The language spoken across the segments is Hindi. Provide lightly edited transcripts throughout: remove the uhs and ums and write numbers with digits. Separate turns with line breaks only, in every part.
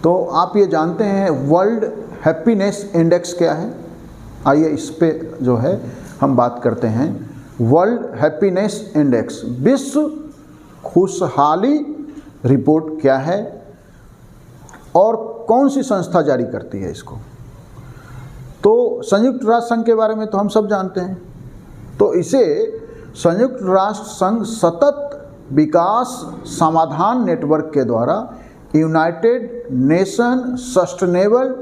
तो आप ये जानते हैं वर्ल्ड हैप्पीनेस इंडेक्स क्या है? आइए इस पे जो है हम बात करते हैं। वर्ल्ड हैप्पीनेस इंडेक्स, विश्व खुशहाली रिपोर्ट क्या है और कौन सी संस्था जारी करती है इसको? तो संयुक्त राष्ट्र संघ के बारे में तो हम सब जानते हैं। तो इसे संयुक्त राष्ट्र संघ सतत विकास समाधान नेटवर्क के द्वारा United nation sustainable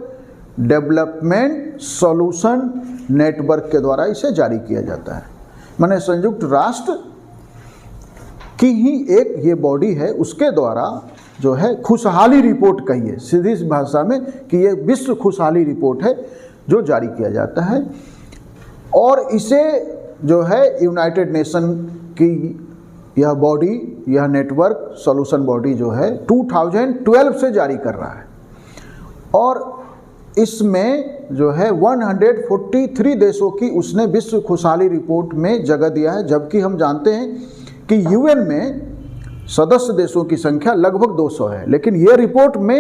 development solution network के द्वारा इसे जारी किया जाता है। माने संयुक्त राष्ट्र की ही एक ये बॉडी है, उसके द्वारा जो है खुशहाली रिपोर्ट कहिए सीधी भाषा में कि ये विश्व खुशहाली रिपोर्ट है जो जारी किया जाता है। और इसे जो है यूनाइटेड नेशन की यह बॉडी, यह नेटवर्क सॉल्यूशन बॉडी जो है 2012 से जारी कर रहा है और इसमें जो है 143 देशों की उसने विश्व खुशहाली रिपोर्ट में जगह दिया है। जबकि हम जानते हैं कि यूएन में सदस्य देशों की संख्या लगभग 200 है, लेकिन यह रिपोर्ट में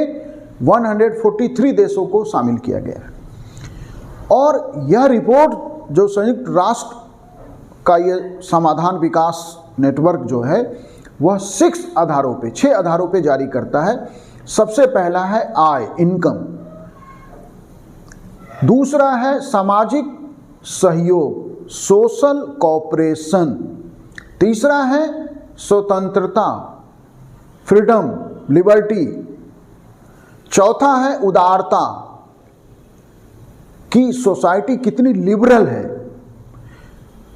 143 देशों को शामिल किया गया है। और यह रिपोर्ट जो संयुक्त राष्ट्र का यह समाधान विकास नेटवर्क जो है वह 6 आधारों पे जारी करता है। सबसे पहला है आय, इनकम। दूसरा है सामाजिक सहयोग, सोशल कोऑपरेशन। तीसरा है स्वतंत्रता, फ्रीडम, लिबर्टी। चौथा है उदारता, कि सोसाइटी कितनी लिबरल है,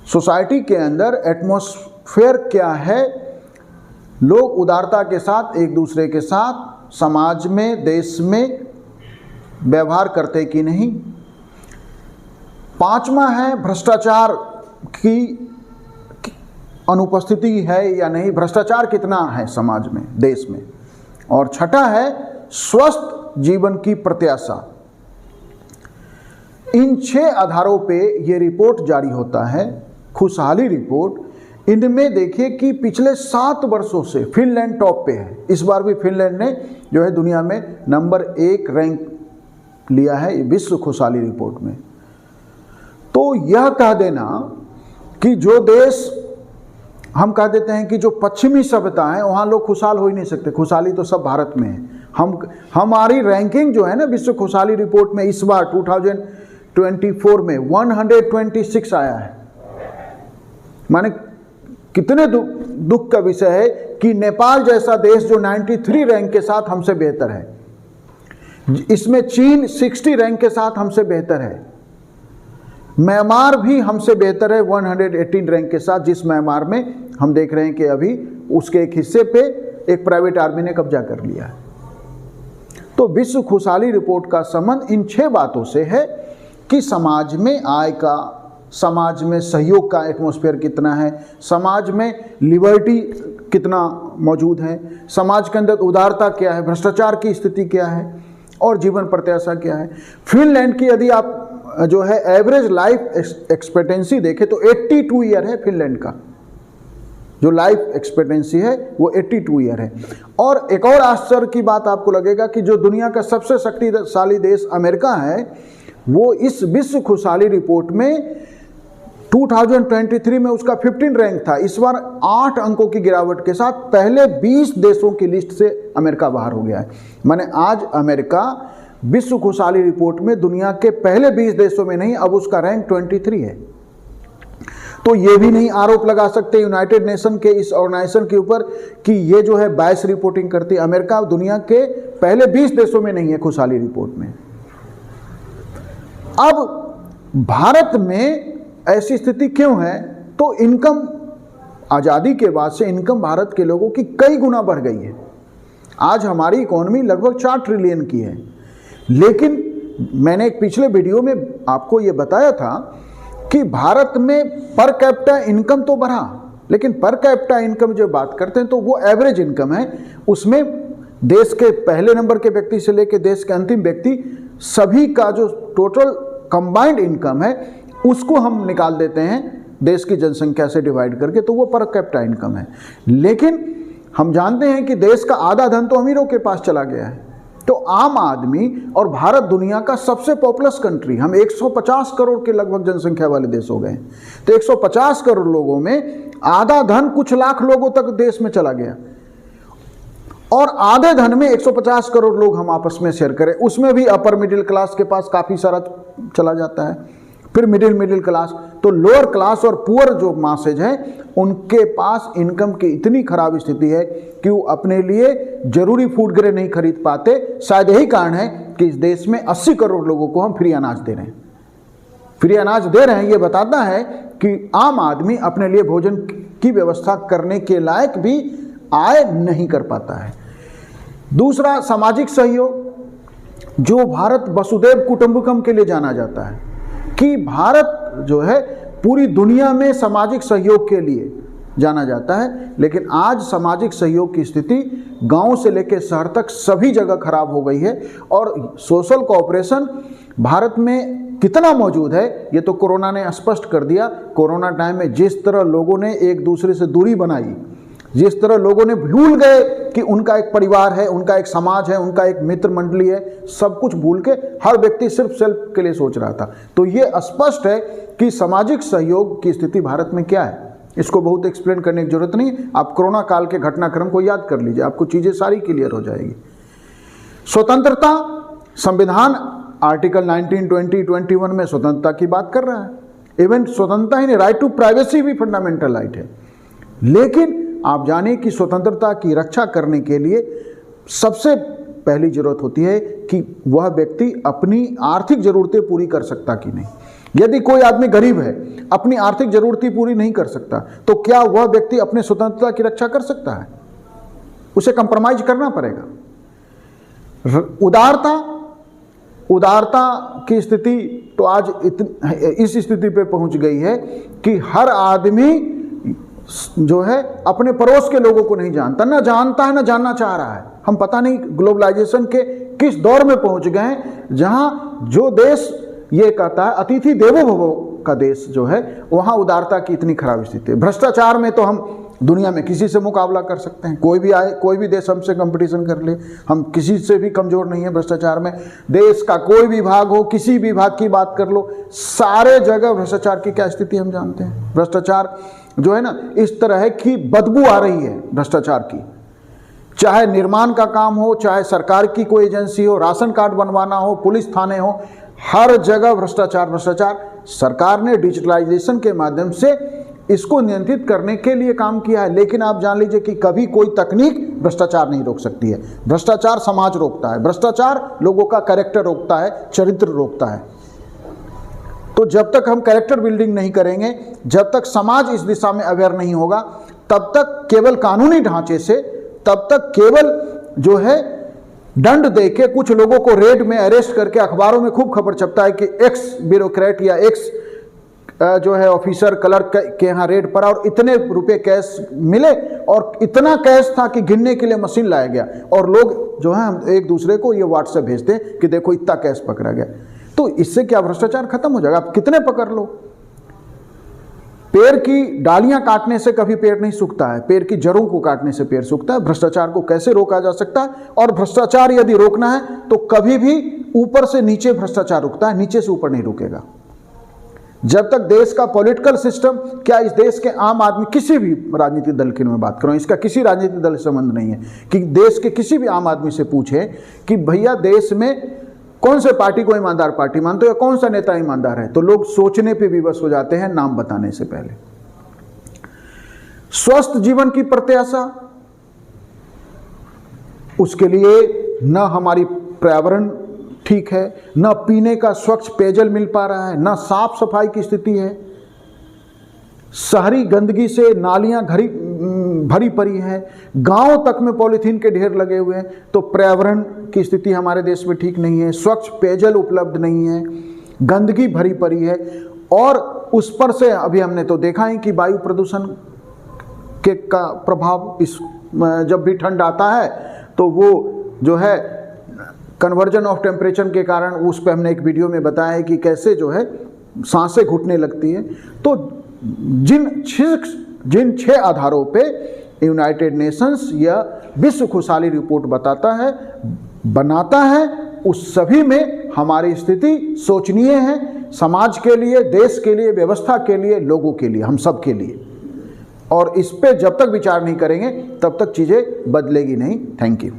सोसाइटी के अंदर एटमॉस्फेयर क्या है, लोग उदारता के साथ एक दूसरे के साथ समाज में देश में व्यवहार करते कि नहीं। पांचवा है भ्रष्टाचार की अनुपस्थिति है या नहीं, भ्रष्टाचार कितना है समाज में, देश में। और छठा है स्वस्थ जीवन की प्रत्याशा। इन 6 आधारों पे ये रिपोर्ट जारी होता है, खुशहाली रिपोर्ट। इनमें देखिए कि पिछले 7 वर्षों से फिनलैंड टॉप पे है। इस बार भी फिनलैंड ने जो है दुनिया में नंबर 1 रैंक लिया है विश्व खुशहाली रिपोर्ट में। तो यह कह देना कि जो देश, हम कह देते हैं कि जो पश्चिमी सभ्यता है वहाँ लोग खुशहाल हो ही नहीं सकते, खुशहाली तो सब भारत में है। हमारी रैंकिंग जो है ना विश्व खुशहाली रिपोर्ट में इस बार 2024 में 126 आया है। माने कितने दुख का विषय है कि नेपाल जैसा देश जो 93 रैंक के साथ हमसे बेहतर है, इसमें चीन 60 रैंक के साथ हमसे बेहतर है, म्यांमार भी हमसे बेहतर है 118 रैंक के साथ, जिस म्यांमार में हम देख रहे हैं कि अभी उसके एक हिस्से पे एक प्राइवेट आर्मी ने कब्जा कर लिया है। तो विश्व खुशहाली रिपोर्ट का संबंध इन 6 बातों से है कि समाज में आय का, समाज में सहयोग का एटमॉस्फेयर कितना है, समाज में लिबर्टी कितना मौजूद है, समाज के अंदर उदारता क्या है, भ्रष्टाचार की स्थिति क्या है और जीवन प्रत्याशा क्या है। फिनलैंड की यदि आप जो है एवरेज लाइफ एक्सपेक्टेंसी देखें तो 82 ईयर है फिनलैंड का, जो लाइफ एक्सपेक्टेंसी है वो 82 ईयर है। और एक और आश्चर्य की बात आपको लगेगा कि जो दुनिया का सबसे शक्तिशाली देश अमेरिका है, वो इस विश्व खुशहाली रिपोर्ट में 2023 में उसका 15 रैंक था। इस बार 8 अंकों की गिरावट के साथ पहले 20 देशों की लिस्ट से अमेरिका बाहर हो गया है। माने आज अमेरिका विश्व खुशहाली रिपोर्ट में दुनिया के पहले 20 देशों में नहीं, अब उसका रैंक 23 है। तो ये भी नहीं आरोप लगा सकते यूनाइटेड नेशन के इस ऑर्गेनाइजेशन के ऊपर कि ये जो है बायस रिपोर्टिंग करती है। अमेरिका दुनिया के पहले 20 देशों में नहीं है खुशहाली रिपोर्ट में। अब भारत में ऐसी स्थिति क्यों है? तो इनकम, आज़ादी के बाद से इनकम भारत के लोगों की कई गुना बढ़ गई है। आज हमारी इकोनॉमी लगभग 4 ट्रिलियन की है, लेकिन मैंने एक पिछले वीडियो में आपको ये बताया था कि भारत में पर कैपिटा इनकम तो बढ़ा, लेकिन पर कैपिटा इनकम जो बात करते हैं तो वो एवरेज इनकम है। उसमें देश के पहले नंबर के व्यक्ति से लेकर देश के अंतिम व्यक्ति सभी का जो टोटल कंबाइंड इनकम है उसको हम निकाल देते हैं देश की जनसंख्या से डिवाइड करके, तो वो पर कैपिटा इनकम है। लेकिन हम जानते हैं कि देश का आधा धन तो अमीरों के पास चला गया है। तो आम आदमी, और भारत दुनिया का सबसे पॉपुलस कंट्री, हम 150 करोड़ के लगभग जनसंख्या वाले देश हो गए। तो 150 करोड़ लोगों में आधा धन कुछ लाख लोगों तक देश में चला गया, और आधे धन में 150 करोड़ लोग हम आपस में शेयर करें, उसमें भी अपर मिडिल क्लास के पास काफ़ी सारा चला जाता है, फिर मिडिल क्लास, तो लोअर क्लास और पुअर जो मासेज हैं उनके पास इनकम की इतनी खराब स्थिति है कि वो अपने लिए जरूरी फूड ग्रेन नहीं खरीद पाते। शायद यही कारण है कि इस देश में 80 करोड़ लोगों को हम फ्री अनाज दे रहे हैं। फ्री अनाज दे रहे हैं, ये बताता है कि आम आदमी अपने लिए भोजन की व्यवस्था करने के लायक भी आय नहीं कर पाता है। दूसरा, सामाजिक सहयोग, जो भारत वसुधैव कुटुंबकम के लिए जाना जाता है कि भारत जो है पूरी दुनिया में सामाजिक सहयोग के लिए जाना जाता है, लेकिन आज सामाजिक सहयोग की स्थिति गांव से लेकर शहर तक सभी जगह खराब हो गई है। और सोशल कोऑपरेशन भारत में कितना मौजूद है ये तो कोरोना ने स्पष्ट कर दिया। कोरोना टाइम में जिस तरह लोगों ने एक दूसरे से दूरी बनाई, जिस तरह लोगों ने भूल गए कि उनका एक परिवार है, उनका एक समाज है, उनका एक मित्र मंडली है, सब कुछ भूल के हर व्यक्ति सिर्फ सेल्फ के लिए सोच रहा था। तो ये स्पष्ट है कि सामाजिक सहयोग की स्थिति भारत में क्या है, इसको बहुत एक्सप्लेन करने की जरूरत नहीं। आप कोरोना काल के घटनाक्रम को याद कर लीजिए, आपको चीज़ें सारी क्लियर हो जाएगी। स्वतंत्रता, संविधान आर्टिकल 19, 20, 21 में स्वतंत्रता की बात कर रहा है। इवन स्वतंत्रता ही नहीं, राइट टू प्राइवेसी भी फंडामेंटल राइट है। लेकिन आप जाने कि स्वतंत्रता की रक्षा करने के लिए सबसे पहली जरूरत होती है कि वह व्यक्ति अपनी आर्थिक ज़रूरतें पूरी कर सकता कि नहीं। यदि कोई आदमी गरीब है, अपनी आर्थिक ज़रूरतें पूरी नहीं कर सकता, तो क्या वह व्यक्ति अपनी स्वतंत्रता की रक्षा कर सकता है? उसे कंप्रोमाइज करना पड़ेगा। उदारता की स्थिति तो आज इस स्थिति पे पहुंच गई है कि हर आदमी जो है अपने पड़ोस के लोगों को नहीं जानता, ना जानता है ना जानना चाह रहा है। हम पता नहीं ग्लोबलाइजेशन के किस दौर में पहुंच गए हैं जहां जो देश ये कहता है अतिथि देवो भव का देश जो है, वहां उदारता की इतनी खराब स्थिति है। भ्रष्टाचार में तो हम दुनिया में किसी से मुकाबला कर सकते हैं, कोई भी आए, कोई भी देश हमसे कंपटीशन कर ले, हम किसी से भी कमज़ोर नहीं है भ्रष्टाचार में। देश का कोई भी भाग हो, किसी भी भाग की बात कर लो, सारे जगह भ्रष्टाचार की क्या स्थिति हम जानते हैं। भ्रष्टाचार जो है ना इस तरह है कि बदबू आ रही है भ्रष्टाचार की, चाहे निर्माण का काम हो, चाहे सरकार की कोई एजेंसी हो, राशन कार्ड बनवाना हो, पुलिस थाने हो, हर जगह भ्रष्टाचार। सरकार ने डिजिटलाइजेशन के माध्यम से इसको नियंत्रित करने के लिए काम किया है, लेकिन आप जान लीजिए कि कभी कोई तकनीक भ्रष्टाचार नहीं रोक सकती है। भ्रष्टाचार समाज रोकता है, भ्रष्टाचार लोगों का कैरेक्टर रोकता है, चरित्र रोकता है। तो जब तक हम कैरेक्टर बिल्डिंग नहीं करेंगे, जब तक समाज इस दिशा में अवेयर नहीं होगा, तब तक केवल कानूनी ढांचे से, तब तक केवल जो है दंड देके कुछ लोगों को रेड में अरेस्ट करके, अखबारों में खूब खबर छपता है कि एक्स ब्यूरोक्रेट या एक्स जो है ऑफिसर क्लर्क के यहाँ रेड पड़ा और इतने रुपए कैश मिले, और इतना कैश था कि गिनने के लिए मशीन लाया गया, और लोग जो है हम एक दूसरे को ये व्हाट्सएप भेजते हैं कि देखो इतना कैश पकड़ा गया। तो इससे क्या भ्रष्टाचार खत्म हो जाएगा? आप कितने पकड़ लो। पेड़ की डालियां काटने से कभी पेड़ नहीं सूखता है, पेड़ की जड़ों को काटने से पेड़ सूखता है। भ्रष्टाचार को कैसे रोका जा सकता है? और भ्रष्टाचार यदि रोकना है तो कभी भी ऊपर से नीचे भ्रष्टाचार रुकता है, नीचे से ऊपर नहीं रुकेगा। जब तक देश का पॉलिटिकल सिस्टम, क्या इस देश के आम आदमी, किसी भी राजनीतिक दल की मैं बात कर रहा हूँ, इसका किसी राजनीतिक दल से संबंध नहीं है, कि देश के किसी भी आम आदमी से पूछे कि भैया देश में कौन से पार्टी को ईमानदार पार्टी मानते हो या कौन सा नेता ईमानदार है, तो लोग सोचने पे विवश हो जाते हैं नाम बताने से पहले। स्वस्थ जीवन की प्रत्याशा, उसके लिए न हमारी पर्यावरण ठीक है, न पीने का स्वच्छ पेयजल मिल पा रहा है, न साफ सफाई की स्थिति है, शहरी गंदगी से नालियां भरी पड़ी हैं, गांव तक में पॉलीथीन के ढेर लगे हुए हैं। तो पर्यावरण की स्थिति हमारे देश में ठीक नहीं है, स्वच्छ पेयजल उपलब्ध नहीं है, गंदगी भरी पड़ी है, और उस पर से अभी हमने तो देखा है कि वायु प्रदूषण के का प्रभाव, इस जब भी ठंड आता है तो वो जो है कन्वर्जन ऑफ टेम्परेचर के कारण, उस पर हमने एक वीडियो में बताया है कि कैसे जो है सांसें घुटने लगती है। तो जिन 6 आधारों पे यूनाइटेड नेशंस या विश्व खुशहाली रिपोर्ट बताता है बनाता है उस सभी में हमारी स्थिति सोचनीय है, समाज के लिए, देश के लिए, व्यवस्था के लिए, लोगों के लिए, हम सब के लिए। और इस पे जब तक विचार नहीं करेंगे तब तक चीज़ें बदलेगी नहीं। Thank you.